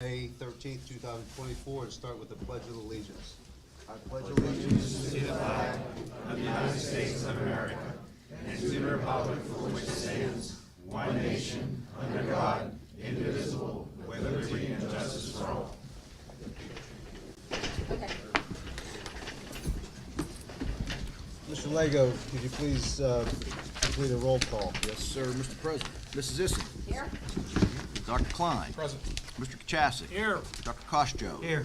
May 13th, 2024, and start with the Pledge of Allegiance. I pledge allegiance To the flag of the United States of America and to the republic for which it stands, one nation, under God, indivisible, with liberty and justice for all. Okay. Mr. Lego, could you please complete a roll call? Yes, sir, Mr. President. Mrs. Issen. Here? Dr. Klein. Present. Mr. Kachasik. Here. Dr. Koshjo. Here.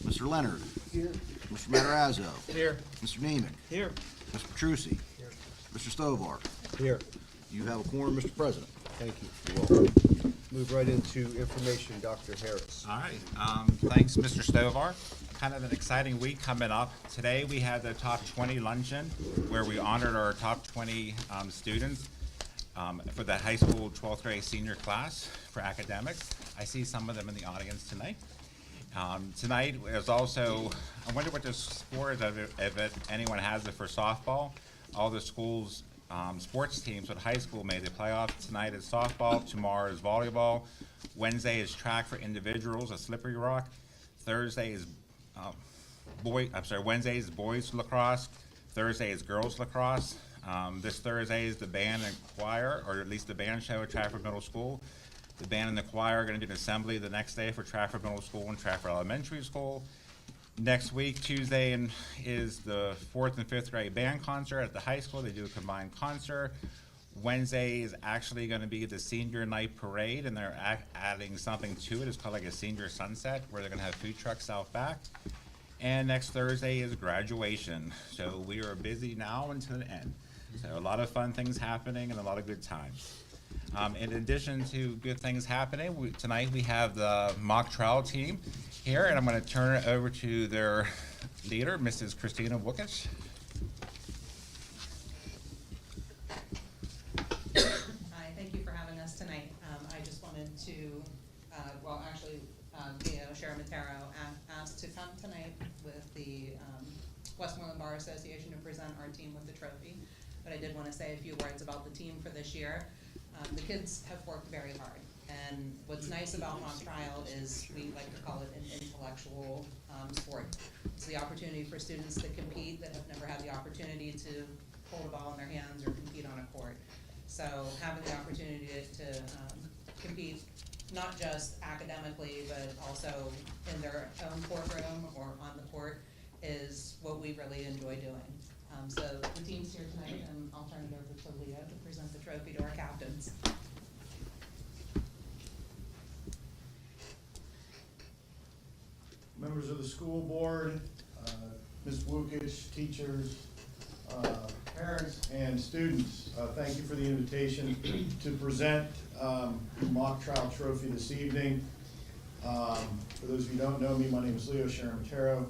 Mr. Leonard. Here. Mr. Matarazzo. Here. Mr. Nemec. Here. Mr. Petrucci. Here. Mr. Stovar. Here. You have a quorum, Mr. President. Thank you. You're welcome. Move right into information, Dr. Harris. All right, thanks, Mr. Stovar. Kind of an exciting week coming up. Today, we had the Top 20 Luncheon, where we honored our top 20 students for the high school 12th grade senior class for academics. I see some of them in the audience tonight. Tonight is also, I wonder what the sport, if anyone has it for softball. All the schools' sports teams with high school made the playoffs. Tonight is softball, tomorrow is volleyball. Wednesday is track for individuals at Slippery Rock. Thursday is Wednesday is boys lacrosse. Thursday is girls lacrosse. This Thursday is the band and choir, or at least the band show at Trafford Middle School. The band and the choir are going to do an assembly the next day for Trafford Middle School and Trafford Elementary School. Next week, Tuesday, is the 4th and 5th grade band concert at the high school. They do a combined concert. Wednesday is actually going to be the senior night parade, and they're adding something to it. It's called like a senior sunset, where they're going to have food trucks out back. And next Thursday is graduation. So we are busy now until the end. So a lot of fun things happening and a lot of good times. In addition to good things happening, tonight we have the mock trial team here, and I'm going to turn it over to their leader, Mrs. Christina Wookish. Hi, thank you for having us tonight. I just wanted to, Sharon Matero asked to come tonight with the Westmoreland Bar Association to present our team with the trophy. But I did want to say a few words about the team for this year. The kids have worked very hard, and what's nice about mock trial is we like to call it an intellectual sport. It's the opportunity for students to compete that have never had the opportunity to hold a ball in their hands or compete on a court. So having the opportunity to compete, not just academically, but also in their own courtroom or on the court, is what we really enjoy doing. So the team's here tonight, and I'll turn it over to Leah to present the trophy to our captains. Members of the school board, Ms. Wookish, teachers, parents, and students, thank you for the invitation to present the mock trial trophy this evening. For those of you who don't know me, my name is Leo Sharon Matero.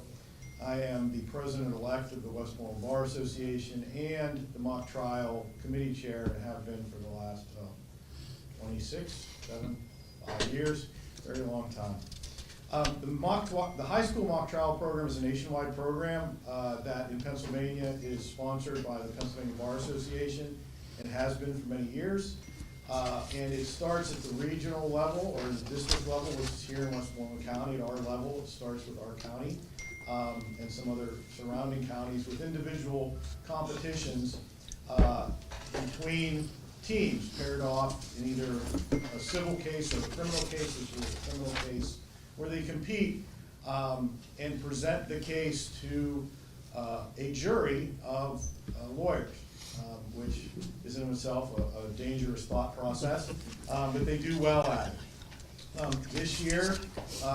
I am the president-elect of the Westmoreland Bar Association and the mock trial committee chair, and have been for the last 5 years, very long time. The high school mock trial program is a nationwide program that in Pennsylvania is sponsored by the Pennsylvania Bar Association and has been for many years. And it starts at the regional level or the district level, which is here in Westmoreland County. At our level, it starts with our county and some other surrounding counties with individual competitions between teams paired off in either a civil case or a criminal case, which is a criminal case, where they compete and present the case to a jury of lawyers, which is in itself a dangerous thought process, but they do well at it. This year,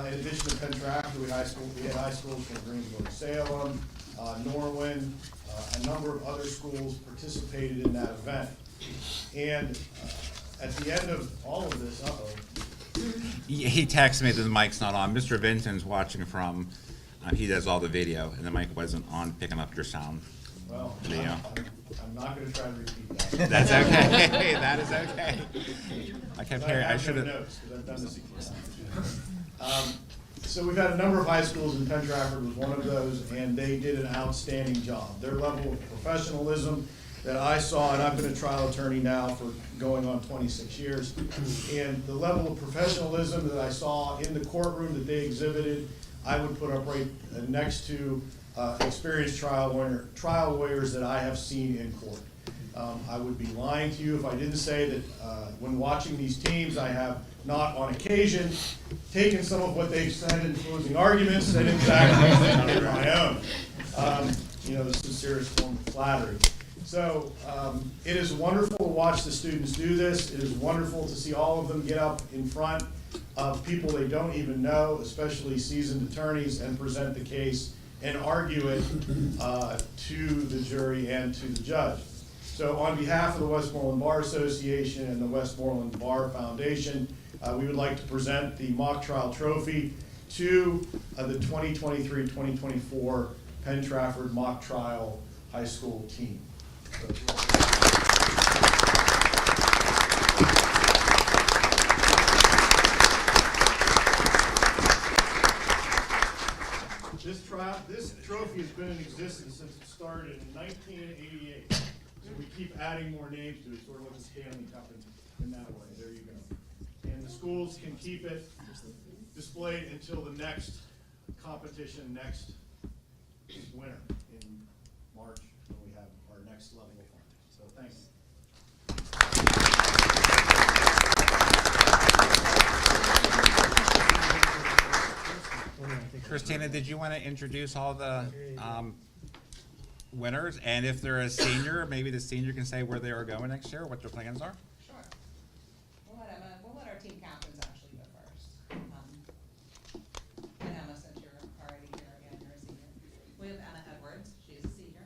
in addition to Penn Trafford, we had high schools from Greensboro, Salem, Norwin, a number of other schools participated in that event. And at the end of all of this, He texted me that the mic's not on. Mr. Vinton's watching from, he does all the video, and the mic wasn't on picking up your sound. well, Leo. I'm not going to try to repeat that. That's okay. That is okay. I kept hearing, I should have. notes, because I've done this a few times. So we've had a number of high schools, and Penn Trafford was one of those, and they did an outstanding job. Their level of professionalism that I saw, and I've been a trial attorney now for going on 26 years, and the level of professionalism that I saw in the courtroom that they exhibited, I would put up right next to experienced trial lawyers that I have seen in court. I would be lying to you if I didn't say that when watching these teams, I have not on occasion taken some of what they've said in closing arguments and in fact made my own. The sincerest form of flattery. So it is wonderful to watch the students do this. It is wonderful to see all of them get up in front of people they don't even know, especially seasoned attorneys, and present the case and argue it to the jury and to the judge. So on behalf of the Westmoreland Bar Association and the Westmoreland Bar Foundation, we would like to present the mock trial trophy to the 2023-2024 Penn Trafford mock trial high school team. This trophy has been in existence since it started in 1988. So we keep adding more names to it, sort of like a Stanley Cup in that way. There you go. And the schools can keep it displayed until the next competition, next winter in March, when we have our next level of fun. So thank you. Christina, did you want to introduce all the winners? And if they're a senior, maybe the senior can say where they are going next year, what their plans are? Sure. We'll let our team captains actually go first. And Emma, since you're already here again, you're a senior. We have Emma Edwards, she's a senior.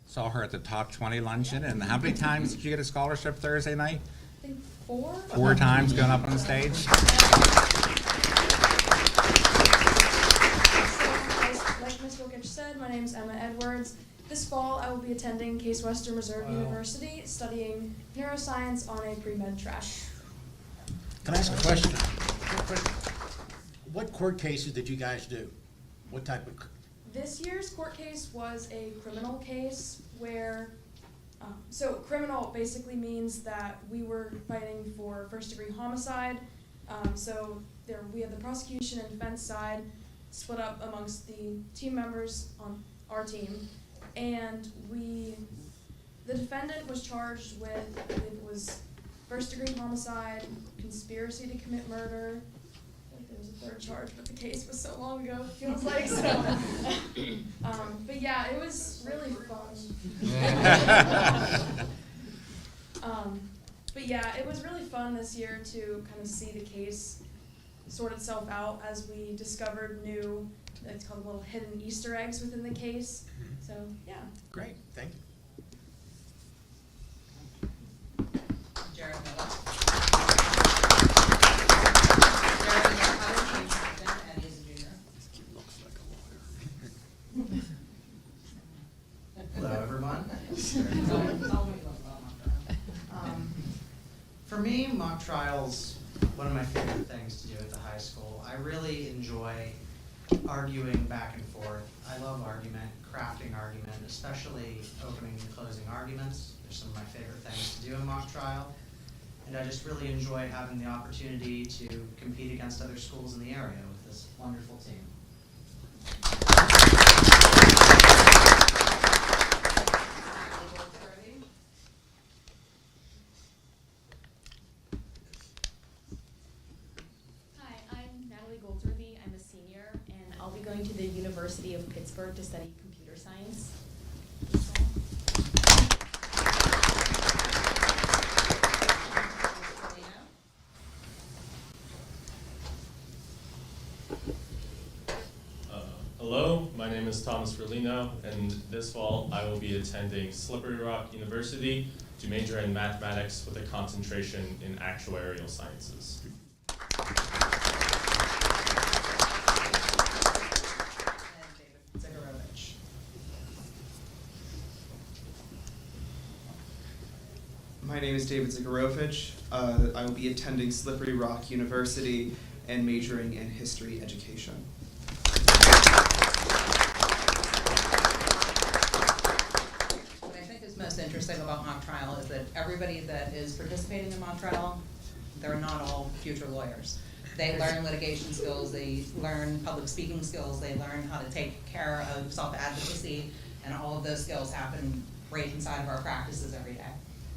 Saw her at the top 20 luncheon, and how many times did you get a scholarship Thursday night? I think 4. 4 times going up on the stage? Like Ms. Wilkich said, my name is Emma Edwards. This fall, I will be attending Case Western Reserve University, studying neuroscience on a pre-med track. Can I ask a question? What court cases did you guys do? What type of? This year's court case was a criminal case where, so criminal basically means that we were fighting for first-degree homicide. So we have the prosecution and defense side split up amongst the team members on our team, and the defendant was charged with, I believe it was first-degree homicide, conspiracy to commit murder. I think there was a third charge, but the case was so long ago, it feels like, so. But yeah, it was really fun. But yeah, it was really fun this year to kind of see the case sort itself out as we discovered new, it's called little hidden Easter eggs within the case. So yeah. Great, thank you. Jared Miller. Jared is our other team captain, and he's a junior. Hello, everyone. Tell me about mock trial. For me, mock trials, one of my favorite things to do at the high school. I really enjoy arguing back and forth. I love argument, crafting argument, especially opening and closing arguments. They're some of my favorite things to do in mock trial. And I just really enjoy having the opportunity to compete against other schools in the area with this wonderful team. Going to the University of Pittsburgh to study computer science. Hello, my name is Thomas Ferlino, and this fall I will be attending Slippery Rock University to major in mathematics with a concentration in actuarial sciences. My name is David Zagarovich. I will be attending Slippery Rock University and majoring in history education. interesting about mock trial is that everybody that is participating in mock trial, they're not all future lawyers. They learn litigation skills, they learn public speaking skills, they learn how to take care of self-advocacy, and all of those skills happen right inside of our practices every day.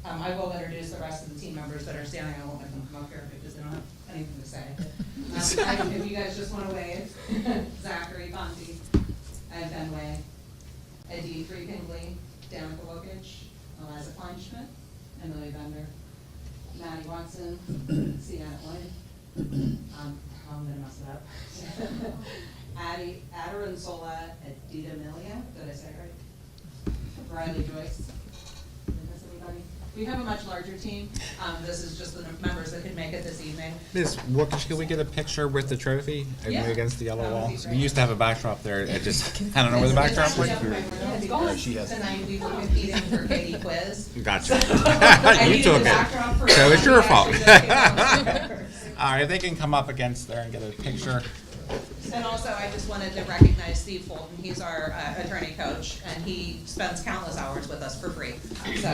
I will introduce the rest of the team members that are standing. I won't let them come up here because they don't have anything to say. If you guys just want to wave, Zachary Conti, Ed Fenway, Adi Freakingley, Danica Wokich, Eliza Kleinschmidt, Emily Bender, Maddie Watson, Sienna Lloyd, I'm gonna mess it up. Adoransola Edita Milia, did I say it right? Riley Joyce, did I miss anybody? We have a much larger team. This is just the members that could make it this evening. Ms. Wokish, can we get a picture with the trophy? Yeah. Against the yellow That would wall? be We great. used to have a backdrop there. It just, I don't know where the backdrop went. Tonight we were competing for Katie Quiz. Gotcha. I You needed took the backdrop for it. So it's your we fault. actually just came out. All right, if they can come up against there and get a picture. And also, I just wanted to recognize Steve Fulton. He's our attorney coach, and he spends countless hours with us for free. So.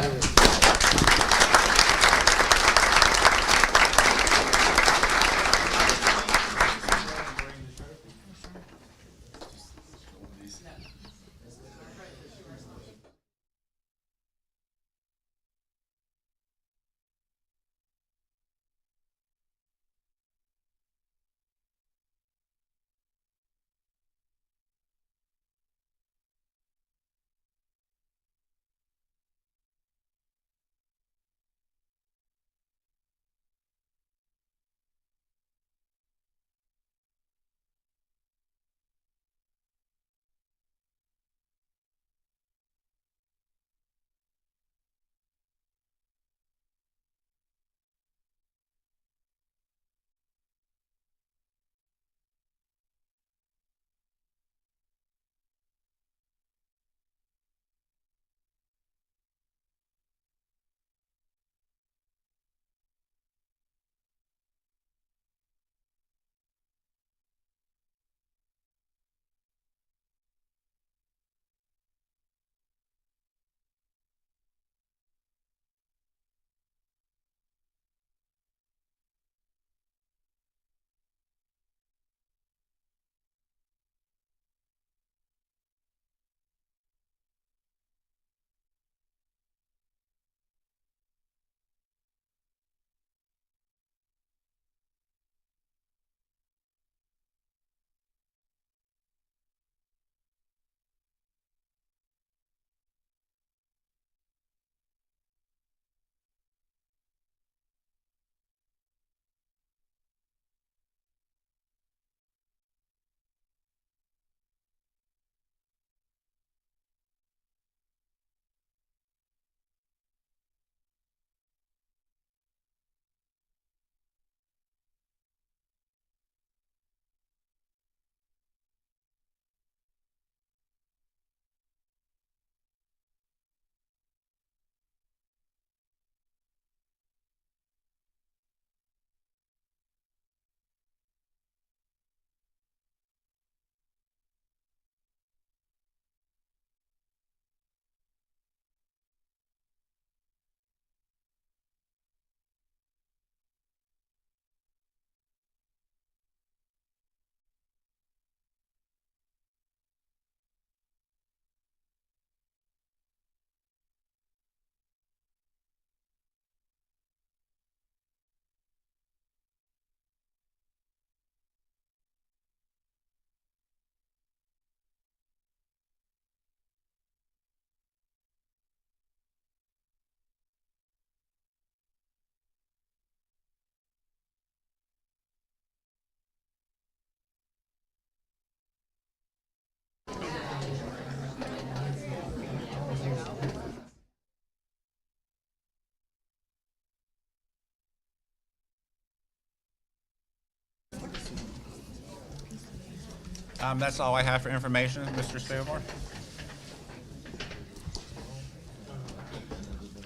That's all I have for information, Mr. Stovall.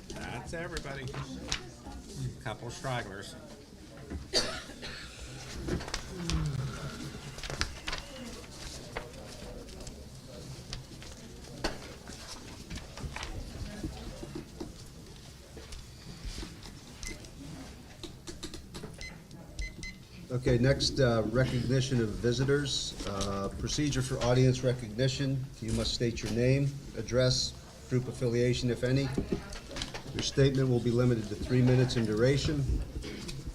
That's everybody. Couple stragglers. Okay, next, recognition of visitors. Procedure for audience recognition. You must state your name, address, group affiliation, if any. Your statement will be limited to 3 minutes in duration.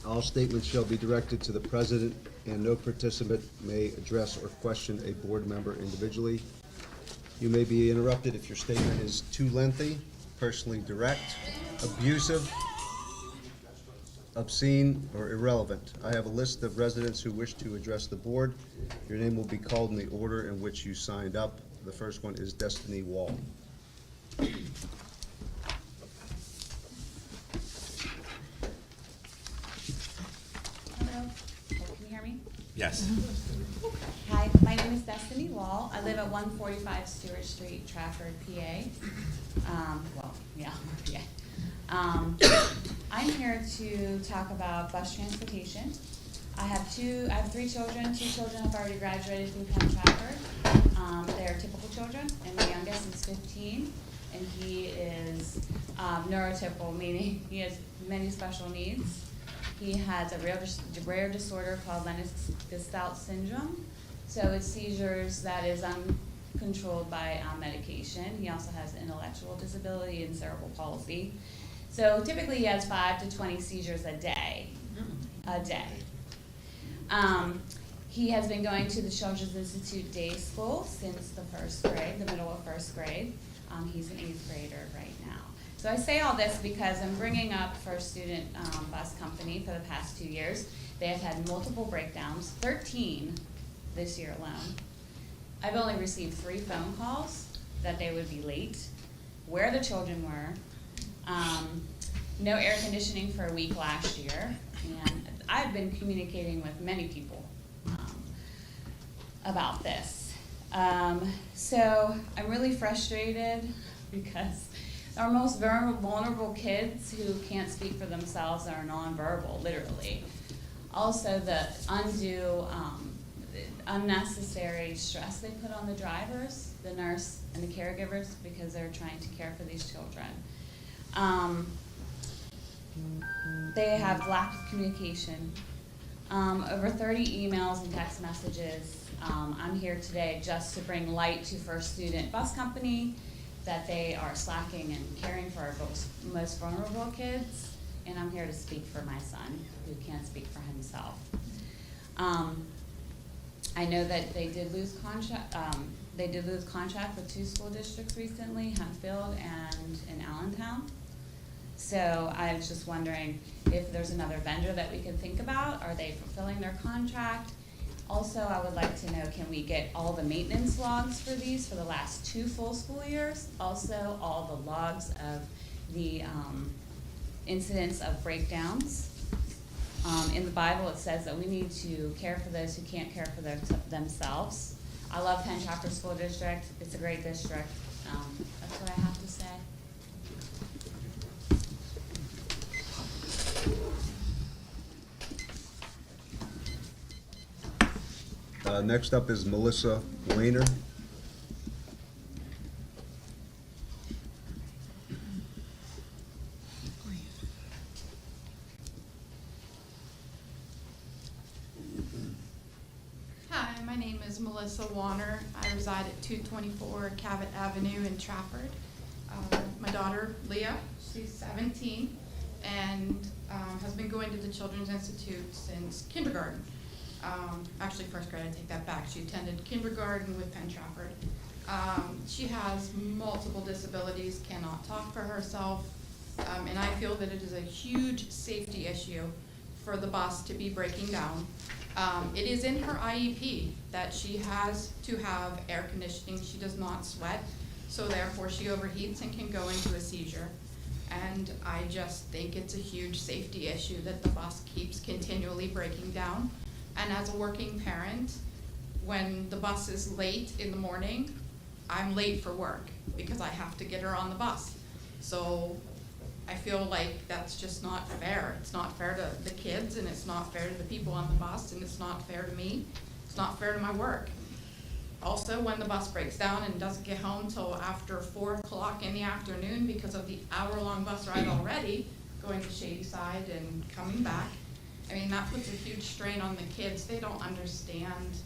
All statements shall be directed to the president, and no participant may address or question a board member individually. You may be interrupted if your statement is too lengthy, personally direct, abusive, obscene, or irrelevant. I have a list of residents who wish to address the board. Your name will be called in the order in which you signed up. The first one is Destiny Wall. Hello, can you hear me? Yes. Hi, my name is Destiny Wall. I live at 145 Stewart Street, Trafford, PA. PA. I'm here to talk about bus transportation. I have 3 children. 2 children have already graduated from Penn Trafford. They are typical children, and my youngest is 15, and he is neurotypical, meaning he has many special needs. He has a rare disorder called Lennox-Gastaut syndrome. So it's seizures that is uncontrolled by medication. He also has intellectual disability and cerebral palsy. So typically he has 5 to 20 seizures a day. He has been going to the Children's Institute Day School since the first grade, the middle of first grade. He's an 8th grader right now. So I say all this because I'm bringing up First Student Bus Company for the past 2 years. They have had multiple breakdowns, 13 this year alone. I've only received 3 phone calls that they would be late, where the children were, no air conditioning for a week last year, and I've been communicating with many people about this. So I'm really frustrated because our most vulnerable kids who can't speak for themselves are nonverbal, literally. Also, the unnecessary stress they put on the drivers, the nurse, and the caregivers because they're trying to care for these children. They have lack of communication. Over 30 emails and text messages. I'm here today just to bring light to First Student Bus Company that they are slacking and caring for our most vulnerable kids, and I'm here to speak for my son who can't speak for himself. I know that they did lose contract. They did lose contract with 2 school districts recently, Huntfield and in Allentown. So I was just wondering if there's another vendor that we could think about. Are they fulfilling their contract? Also, I would like to know, can we get all the maintenance logs for these for the last 2 full school years? Also, all the logs of the incidents of breakdowns. In the Bible, it says that we need to care for those who can't care for themselves. I love Penn Trafford School District. It's a great district. That's what I have to say. Next up is Melissa Weiner. Hi, my name is Melissa Warner. I reside at 224 Cabot Avenue in Trafford. My daughter, Leah, she's 17 and has been going to the Children's Institute since kindergarten. Actually, first grade, I take that back. She attended kindergarten with Penn Trafford. She has multiple disabilities, cannot talk for herself, and I feel that it is a huge safety issue for the bus to be breaking down. It is in her IEP that she has to have air conditioning. She does not sweat, so therefore she overheats and can go into a seizure. And I just think it's a huge safety issue that the bus keeps continually breaking down. And as a working parent, when the bus is late in the morning, I'm late for work because I have to get her on the bus. So I feel like that's just not fair. It's not fair to the kids, and it's not fair to the people on the bus, and it's not fair to me. It's not fair to my work. Also, when the bus breaks down and doesn't get home till after 4 o'clock in the afternoon because of the hour-long bus ride already, going to Shadyside and coming back, I mean, that puts a huge strain on the kids. They don't understand.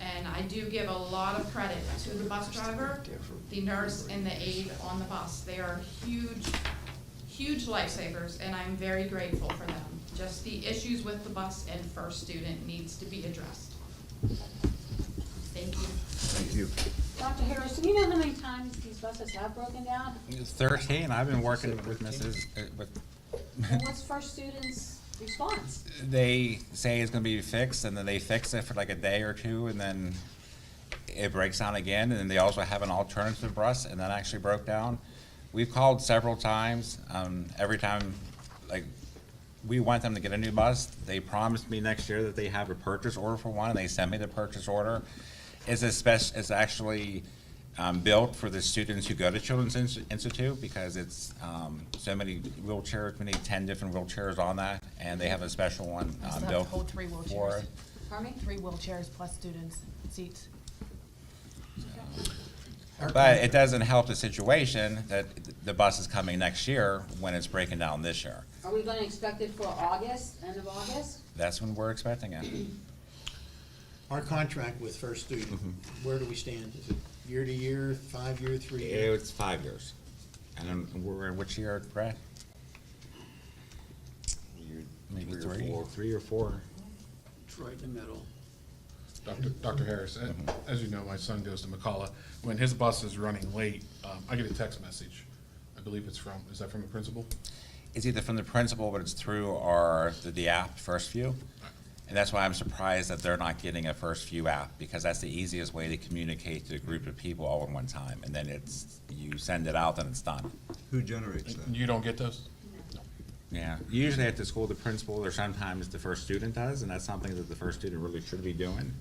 And I do give a lot of credit to the bus driver, the nurse, and the aide on the bus. They are huge, huge lifesavers, and I'm very grateful for them. Just the issues with the bus and first student needs to be addressed. Thank you. Thank you. Dr. Harris, do you know how many times these buses have broken down? 13, I've been working with Mrs., with, And what's first students' response? they say it's gonna be fixed, and then they fix it for like a day or two, and then it breaks down again, and then they also have an alternative bus, and that actually broke down. We've called several times, every time, like, we want them to get a new bus. They promised me next year that they have a purchase order for one, and they sent me the purchase order. It's actually built for the students who go to Children's Institute, because it's so many wheelchairs, 10 different wheelchairs on that, and they have a special one I still have built to hold 3 for wheelchairs. it. Pardon me? 3 wheelchairs plus students' seats. But it doesn't help the situation that the bus is coming next year when it's breaking down this year. Are we gonna expect it for August, end of August? That's when we're expecting it. Our contract with First Student, where do we stand? Is it year to year, 5-year, 3 year? It's 5 years. And then we're in which year, Brad? Maybe 3 or 4. It's right in the middle. Dr. Harris, as you know, my son goes to McCullough. When his bus is running late, I get a text message. I believe it's from, is that from the principal? It's either from the principal, but it's through the app, First View. And that's why I'm surprised that they're not getting a First View app, because that's the easiest way to communicate to a group of people all at one time. And then you send it out, then it's done. Who generates that? You don't get those? Yeah, usually at the school, the principal, or sometimes the first student does, and that's something that the first student really should be doing.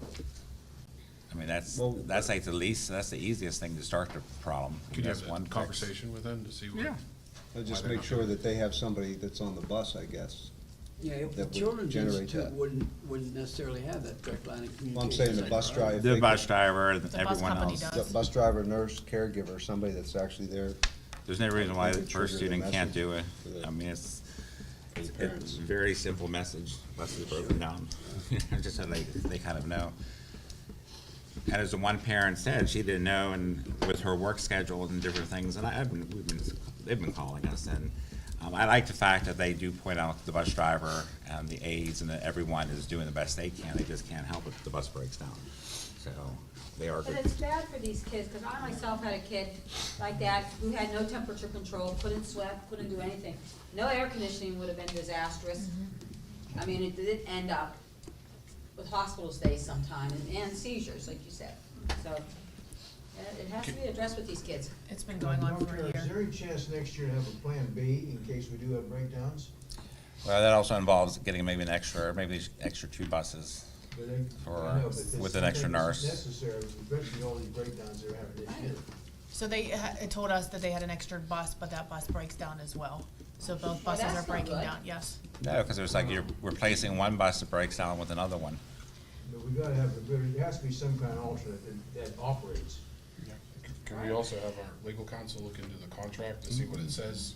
I mean, that's like that's the easiest thing to start the problem. Could you That's have one a fix. conversation with them to see what? Yeah. I'll just make sure that they have somebody that's on the bus, I guess. Yeah, if the That would Children's generate Institute that. wouldn't necessarily have that direct line of communication. Well, I'm saying the bus driver. The bus driver, and bus everyone company else. does. The bus driver, nurse, caregiver, somebody that's actually there. There's no reason why the Trigger first the student can't message do it. for the- I mean, it's for the a parents. very simple message, unless it's broken down, just so they kind of know. And as the one parent said, she didn't know, and with her work schedule and different things, and they've been calling us, and I like the fact that they do point out the bus driver and the aides, and that everyone is doing the best they can. They just can't help it if the bus breaks down. So they are But good. it's bad for these kids, because I myself had a kid like that who had no temperature control, couldn't sweat, couldn't do anything. No air conditioning would have been disastrous. I mean, it did end up with hospital stays sometime and seizures, like you said. So it has to be addressed with these kids. It's been going on for a Is year. there any chance next year to have a plan B in case we do have breakdowns? Well, that also involves getting maybe extra 2 buses But they- for, I know, but it's with an extra something that's nurse. necessary, especially all these breakdowns they're having this year. So they told us that they had an extra bus, but that bus breaks down as well. So both buses that's are not breaking good. down, yes. No, because it's like you're replacing one bus that breaks down with another one. But we gotta have, there has to be some kind of alternate that operates. Can we also have our legal counsel look into the contract to see what it says?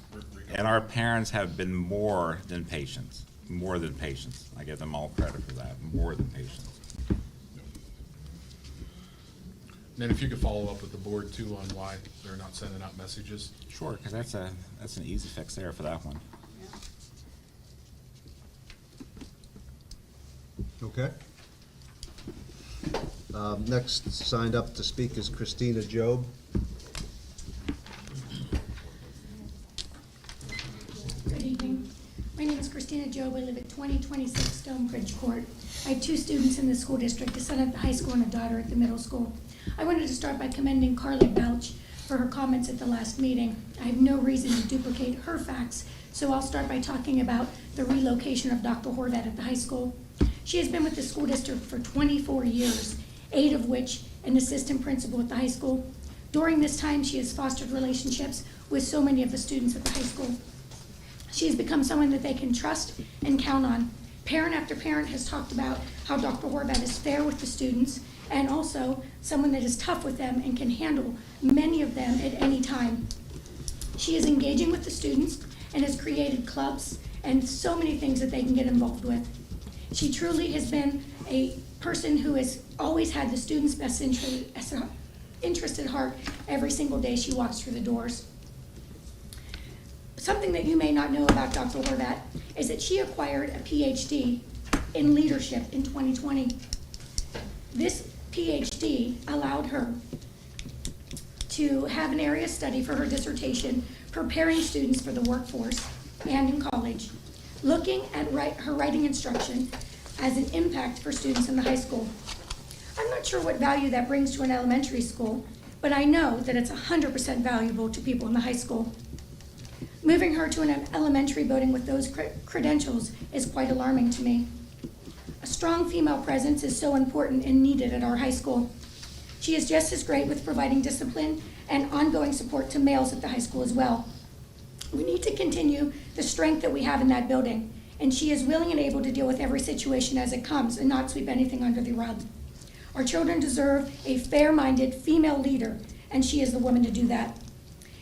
And our parents have been more than patient, more than patient. I give them all credit for that, more than patient. And then if you could follow up with the board too on why they're not sending out messages. Sure, because that's an easy fix there for that one. Okay. Next signed up to speak is Christina Job. Good evening. My name is Christina Job. I live at 2026 Stonebridge Court. I have 2 students in the school district, a son at the high school and a daughter at the middle school. I wanted to start by commending Carly Belch for her comments at the last meeting. I have no reason to duplicate her facts, so I'll start by talking about the relocation of Dr. Horvat at the high school. She has been with the school district for 24 years, 8 of which an assistant principal at the high school. During this time, she has fostered relationships with so many of the students at the high school. She has become someone that they can trust and count on. Parent after parent has talked about how Dr. Horvat is fair with the students and also someone that is tough with them and can handle many of them at any time. She is engaging with the students and has created clubs and so many things that they can get involved with. She truly has been a person who has always had the students' best interest at heart every single day she walks through the doors. Something that you may not know about Dr. Horvat is that she acquired a PhD in leadership in 2020. This PhD allowed her to have an area study for her dissertation, preparing students for the workforce and in college, looking at her writing instruction as an impact for students in the high school. I'm not sure what value that brings to an elementary school, but I know that it's 100% valuable to people in the high school. Moving her to an elementary building with those credentials is quite alarming to me. A strong female presence is so important and needed at our high school. She is just as great with providing discipline and ongoing support to males at the high school as well. We need to continue the strength that we have in that building, and she is willing and able to deal with every situation as it comes and not sweep anything under the rug. Our children deserve a fair-minded female leader, and she is the woman to do that.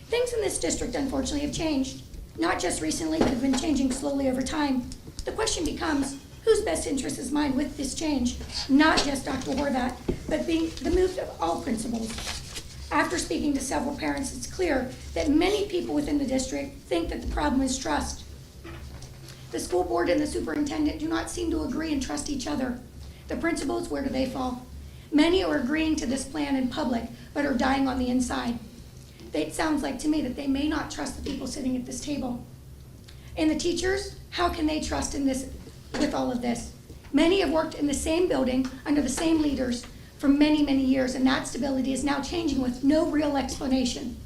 Things in this district, unfortunately, have changed. Not just recently, but have been changing slowly over time. The question becomes, whose best interest is mine with this change? Not just Dr. Horvat, but being the move of all principals. After speaking to several parents, it's clear that many people within the district think that the problem is trust. The school board and the superintendent do not seem to agree and trust each other. The principals, where do they fall? Many are agreeing to this plan in public, but are dying on the inside. It sounds like to me that they may not trust the people sitting at this table. And the teachers, how can they trust in this with all of this? Many have worked in the same building under the same leaders for many, many years, and that stability is now changing with no real explanation.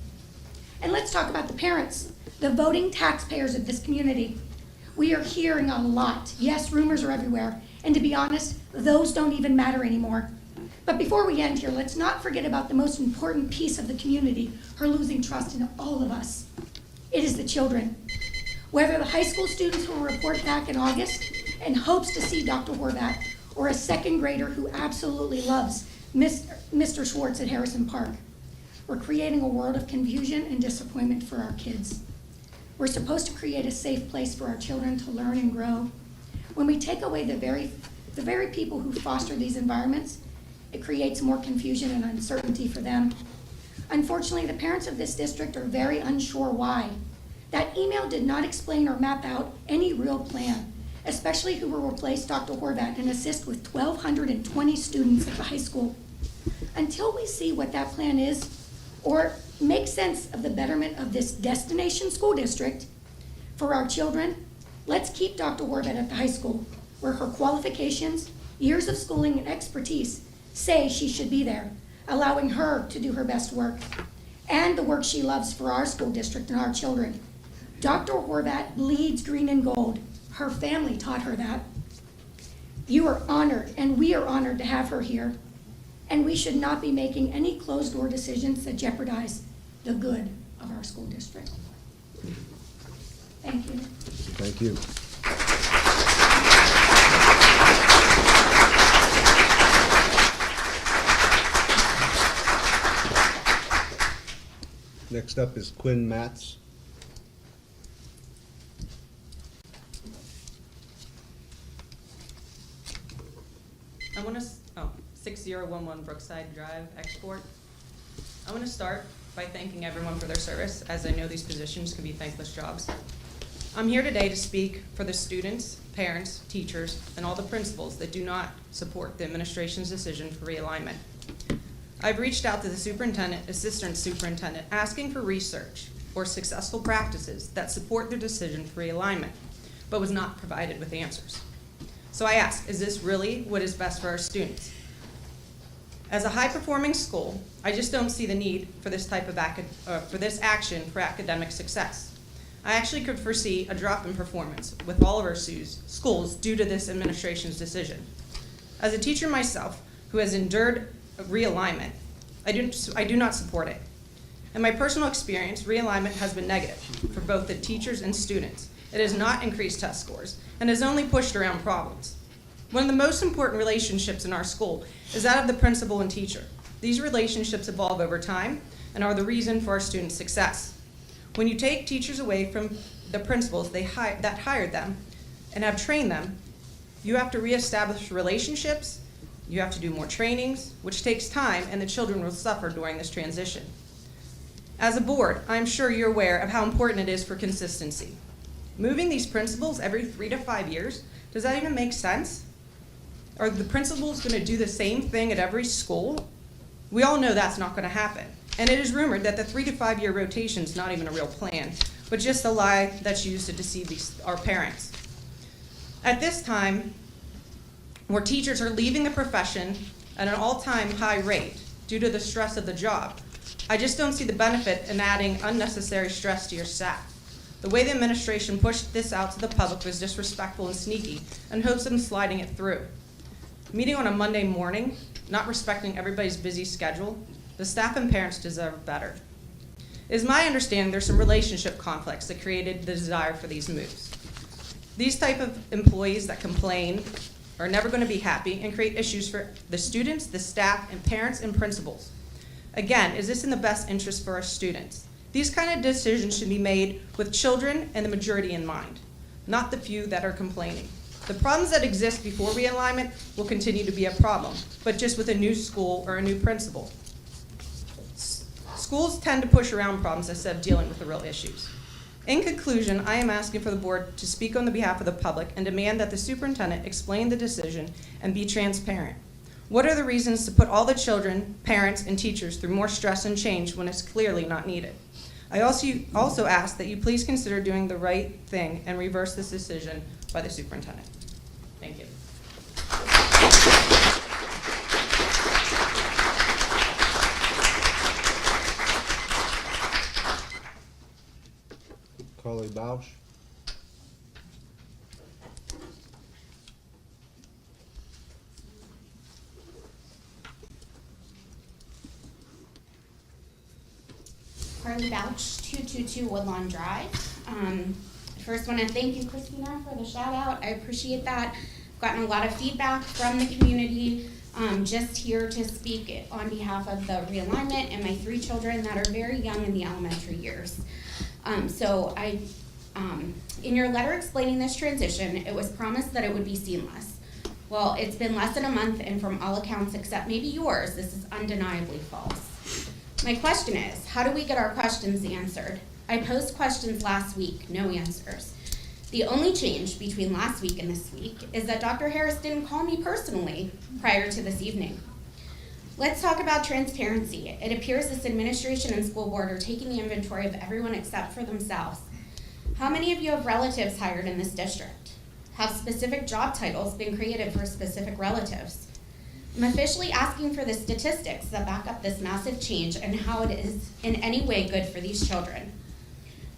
And let's talk about the parents, the voting taxpayers of this community. We are hearing a lot. Yes, rumors are everywhere, and to be honest, those don't even matter anymore. But before we end here, let's not forget about the most important piece of the community, her losing trust in all of us. It is the children. Whether the high school students who will report back in August and hopes to see Dr. Horvat, or a second grader who absolutely loves Mr. Schwartz at Harrison Park, we're creating a world of confusion and disappointment for our kids. We're supposed to create a safe place for our children to learn and grow. When we take away the very people who foster these environments, it creates more confusion and uncertainty for them. Unfortunately, the parents of this district are very unsure why. That email did not explain or map out any real plan, especially who will replace Dr. Horvat and assist with 1,220 students at the high school. Until we see what that plan is, or make sense of the betterment of this destination school district for our children, let's keep Dr. Horvat at the high school, where her qualifications, years of schooling, and expertise say she should be there, allowing her to do her best work and the work she loves for our school district and our children. Dr. Horvat bleeds green and gold. Her family taught her that. You are honored, and we are honored to have her here, and we should not be making any closed-door decisions that jeopardize the good of our school district. Thank you. Thank you. Next up is Quinn Matz. I want to, 6011 Brookside Drive, Export. I want to start by thanking everyone for their service, as I know these positions can be thankless jobs. I'm here today to speak for the students, parents, teachers, and all the principals that do not support the administration's decision for realignment. I've reached out to the superintendent, assistant superintendent, asking for research or successful practices that support their decision for realignment, but was not provided with answers. So I ask, is this really what is best for our students? As a high-performing school, I just don't see the need for this type of for this action for academic success. I actually could foresee a drop in performance with all of our schools due to this administration's decision. As a teacher myself, who has endured realignment, I do not support it. In my personal experience, realignment has been negative for both the teachers and students. It has not increased test scores and has only pushed around problems. One of the most important relationships in our school is that of the principal and teacher. These relationships evolve over time and are the reason for our students' success. When you take teachers away from the principals that hired them and have trained them, You have to reestablish relationships, you have to do more trainings, which takes time, and the children will suffer during this transition. As a board, I'm sure you're aware of how important it is for consistency. Moving these principals every 3 to 5 years, does that even make sense? Are the principals going to do the same thing at every school? We all know that's not going to happen. And it is rumored that the 3 to 5 year rotation is not even a real plan, but just a lie that's used to deceive our parents. At this time, where teachers are leaving the profession at an all-time high rate due to the stress of the job, I just don't see the benefit in adding unnecessary stress to your staff. The way the administration pushed this out to the public was disrespectful and sneaky, in hopes of sliding it through. Meeting on a Monday morning, not respecting everybody's busy schedule, the staff and parents deserve better. It is my understanding there's some relationship conflicts that created the desire for these moves. These type of employees that complain are never going to be happy and create issues for the students, the staff, and parents and principals. Again, is this in the best interest for our students? These kind of decisions should be made with children and the majority in mind, not the few that are complaining. The problems that exist before realignment will continue to be a problem, but just with a new school or a new principal. Schools tend to push around problems instead of dealing with the real issues. In conclusion, I am asking for the board to speak on the behalf of the public and demand that the superintendent explain the decision and be transparent. What are the reasons to put all the children, parents, and teachers through more stress and change when it's clearly not needed? I also ask that you please consider doing the right thing and reverse this decision by the superintendent. Thank you. Carly Bausch. Carly Bouch, 222 Woodlawn Drive. First want to thank you, Christina, for the shout out. I appreciate that. I've gotten a lot of feedback from the community. Just here to speak on behalf of the realignment and my 3 children that are very young in the elementary years. In your letter explaining this transition, it was promised that it would be seamless. Well, it's been less than a month, and from all accounts except maybe yours, this is undeniably false. My question is, how do we get our questions answered? I posed questions last week, no answers. The only change between last week and this week is that Dr. Harris didn't call me personally prior to this evening. Let's talk about transparency. It appears this administration and school board are taking the inventory of everyone except for themselves. How many of you have relatives hired in this district? Have specific job titles been created for specific relatives? I'm officially asking for the statistics that back up this massive change and how it is in any way good for these children.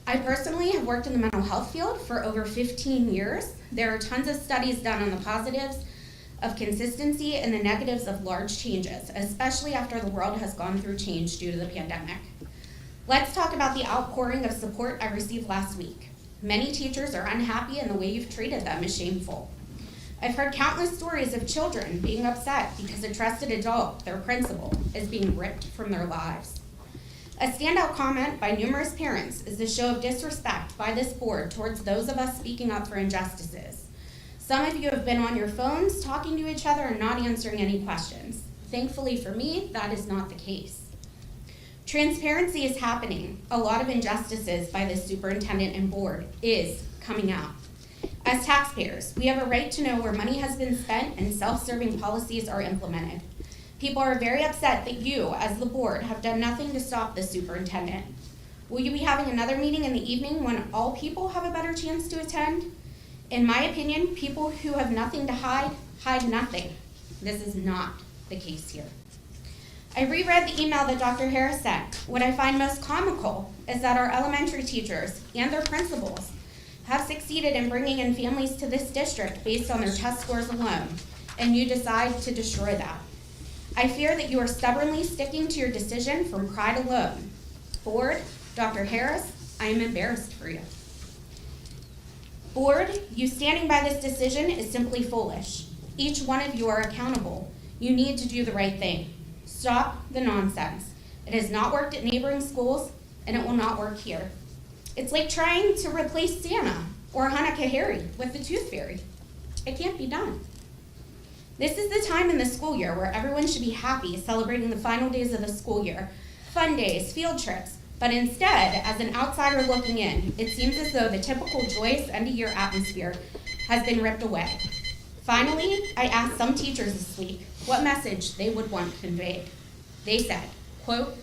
I personally have worked in the mental health field for over 15 years. There are tons of studies done on the positives of consistency and the negatives of large changes, especially after the world has gone through change due to the pandemic. Let's talk about the outpouring of support I received last week. Many teachers are unhappy and the way you've treated them is shameful. I've heard countless stories of children being upset because a trusted adult, their principal, is being ripped from their lives. A standout comment by numerous parents is the show of disrespect by this board towards those of us speaking up for injustices. Some of you have been on your phones talking to each other and not answering any questions. Thankfully for me, that is not the case. Transparency is happening. A lot of injustices by the superintendent and board is coming out. As taxpayers, we have a right to know where money has been spent and self-serving policies are implemented. People are very upset that you, as the board, have done nothing to stop the superintendent. Will you be having another meeting in the evening when all people have a better chance to attend? In my opinion, people who have nothing to hide, hide nothing. This is not the case here. I reread the email that Dr. Harris sent. What I find most comical is that our elementary teachers and their principals have succeeded in bringing in families to this district based on their test scores alone, and you decide to destroy that. I fear that you are stubbornly sticking to your decision from pride alone. Board, Dr. Harris, I am embarrassed for you. Board, you standing by this decision is simply foolish. Each one of you are accountable. You need to do the right thing. Stop the nonsense. It has not worked at neighboring schools, and it will not work here. It's like trying to replace Santa or Hanukkah Harry with the Tooth Fairy. It can't be done. This is the time in the school year where everyone should be happy celebrating the final days of the school year, fun days, field trips. But instead, as an outsider looking in, it seems as though the typical joyous end-of-year atmosphere has been ripped away. Finally, I asked some teachers this week what message they would want conveyed. They said, quote,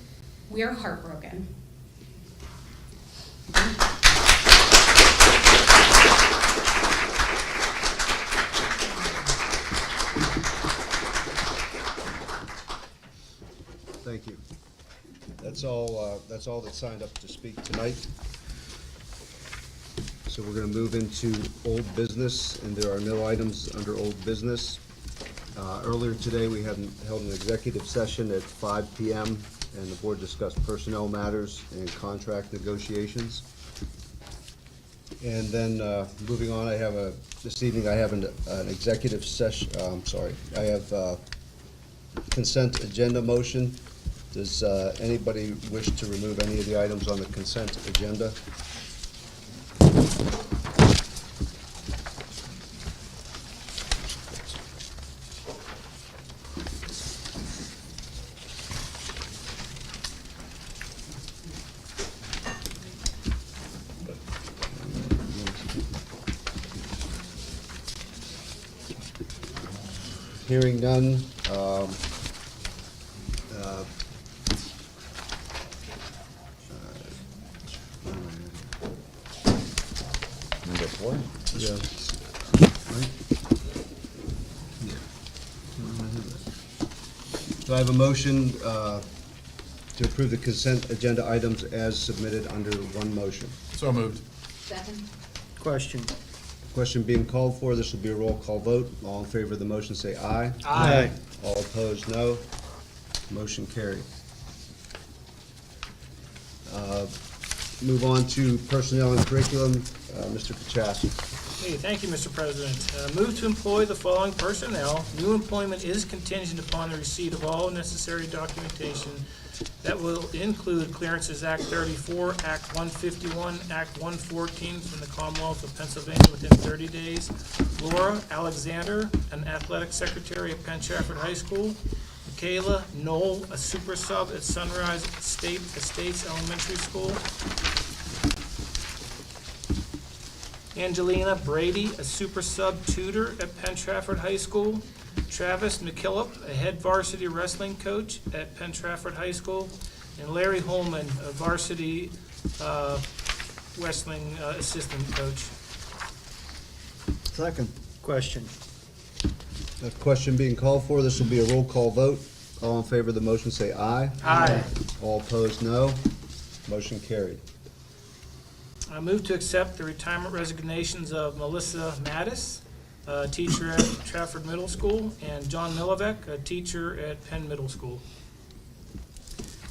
"We're heartbroken." Thank you. That's all that signed up to speak tonight. So we're gonna move into old business, and there are no items under old business. Earlier today, we held an executive session at 5 PM, and the board discussed personnel matters and contract negotiations. And then, moving on, this evening, I have an executive session, I have consent agenda motion. Does anybody wish to remove any of the items on the consent agenda? Hearing none, Number 4? yeah. Right? So I have a motion to approve the consent agenda items as submitted under one motion. So moved. Second? Question. Question being called for, this will be a roll call vote. All in favor of the motion say aye. Aye. All opposed, no. Motion carried. Move on to personnel and curriculum. Mr. Kachasik. Hey, thank you, Mr. President. Move to employ the following personnel. New employment is contingent upon the receipt of all necessary documentation that will include Clearances Act 34, Act 151, Act 114 from the Commonwealth of Pennsylvania within 30 days. Laura Alexander, an athletic secretary at Penn Trafford High School. Michaela Knoll, a super sub at Sunrise Estates Elementary School. Angelina Brady, a super sub tutor at Penn Trafford High School. Travis McKillop, a head varsity wrestling coach at Penn Trafford High School. And Larry Holman, a varsity wrestling assistant coach. Second. Question. A question being called for, this will be a roll call vote. All in favor of the motion say aye. Aye. All opposed, no. Motion carried. I move to accept the retirement resignations of Melissa Mattis, a teacher at Trafford Middle School, and John Milovek, a teacher at Penn Middle School.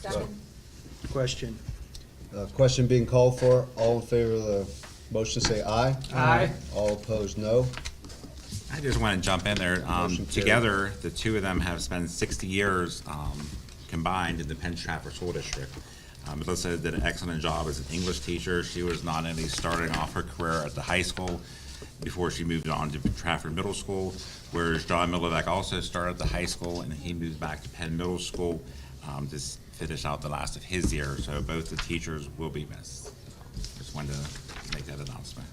Second? Question. Question being called for, all in favor of the motion say aye. Aye. All opposed, no. I just want to jump in there. Motion carried. Together, the two of them have spent 60 years combined in the Penn Trafford School District. Melissa did an excellent job as an English teacher. She was not only starting off her career at the high school before she moved on to Trafford Middle School, whereas John Milovek also started at the high school and he moved back to Penn Middle School to finish out the last of his year. So both the teachers will be missed. Just wanted to make that announcement.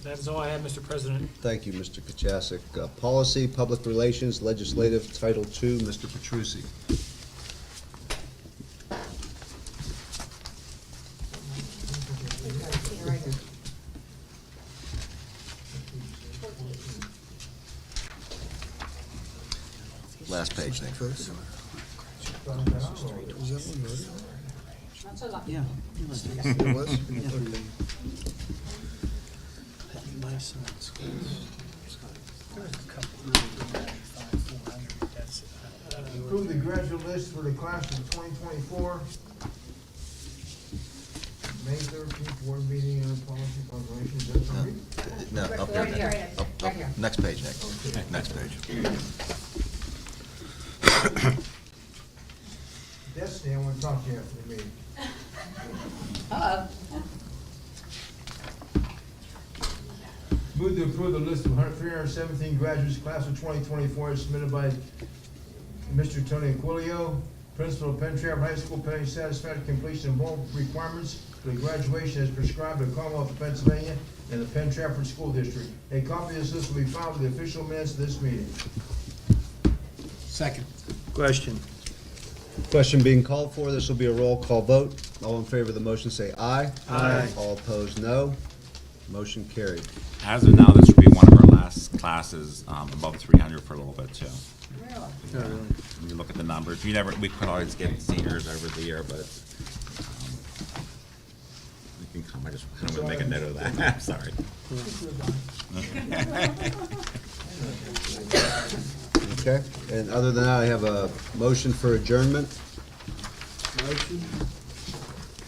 That is all I have, Mr. President. Thank you, Mr. Kachasik. Policy, Public Relations, Legislative, Title II, Mr. Petrucci. Last page, Nick. Not so lucky. Yeah. It was? My son's school. Approve the graduate list for the class of 2024. May 13th board meeting on policy proclamation. Is that something? No, up there, Right here, Nick. Up, right here. next page, Nick. Next page. Destiny, I want to talk to you after the meeting. Move to approve the list of 317 graduates, class of 2024, as submitted by Mr. Tony Aquilio, principal of Penn Trafford High School, pending satisfactory completion of all requirements for the graduation as prescribed by the Commonwealth of Pennsylvania and the Penn Trafford School District. A copy of this list will be filed with the official minutes of this meeting. Second. Question. Question being called for. This will be a roll call vote. All in favor of the motion say aye. Aye. All opposed, no. Motion carried. As of now, this will be one of our last classes, above 300 for a little bit too. Really? Yeah. When you look at the numbers, we could always get seniors over the year, but you can come, I just wanted to make a note of that. I'm sorry. Okay, and other than that, I have a motion for adjournment. Motion.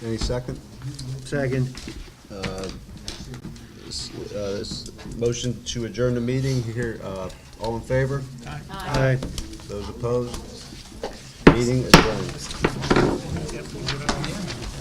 Any second? Second. This motion to adjourn the meeting here, all in favor? Aye. Those opposed? Meeting adjourned.